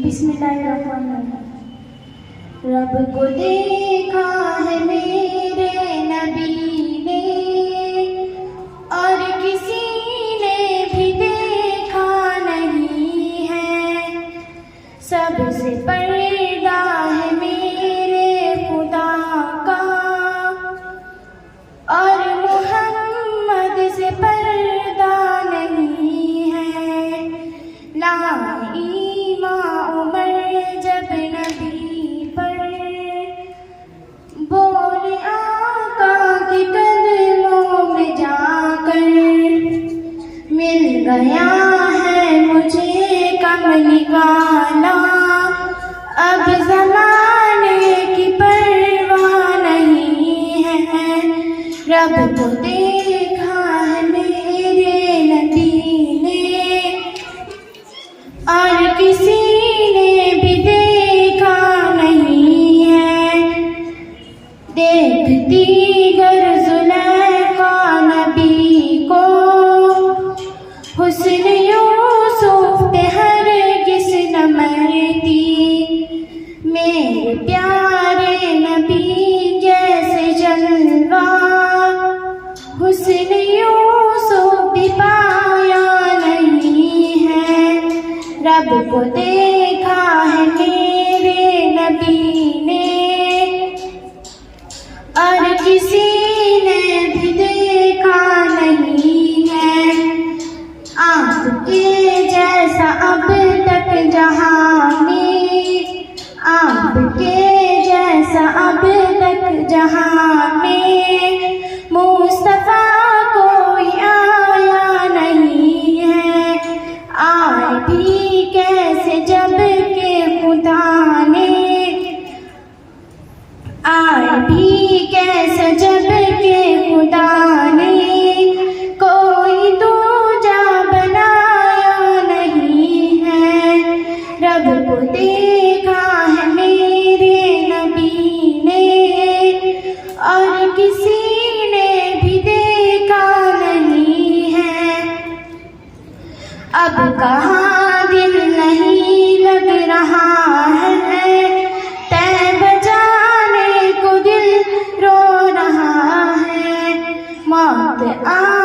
बिस्मिल्लाहिर्रहमानिर्रहीम। रब को देखा है मेरे नबी ने और किसी ने भी देखा नहीं है। सबसे पर्दा है मेरे खुदा का और मोहम्मद से पर्दा नहीं है। ला उमर जब नबी पर बोले आका के कदमों में जाकर, मिल गया है मुझे कमली वाला, अब ज़माने की परवाह नहीं है। रब को देखा है मेरे नबी ने और किसी ने भी देखा नहीं है। देखती गर ज़ुलैखा नबी को हुस्न यूसुफ पे हरगिज़ न मरती। मेरे प्यारे नबी जैसे जलवा हुस्न यूसुफ भी पाया नहीं है। रब को देखा है मेरे नबी ने और किसी ने भी देखा नहीं है। आपके जैसा अब तक जहां में, आपके जैसा अब तक जहां में मुस्तफा कोई आया नहीं है। आए भी कैसे जब के खुदा ने, आए भी कैसे जब के खुदा ने कोई दूजा बनाया नहीं है। रब को देखा है मेरे नबी ने और किसी ने भी देखा नहीं है। अब कहाँ दिल नहीं लग रहा है, तैब जाने को दिल रो रहा है। मौत आ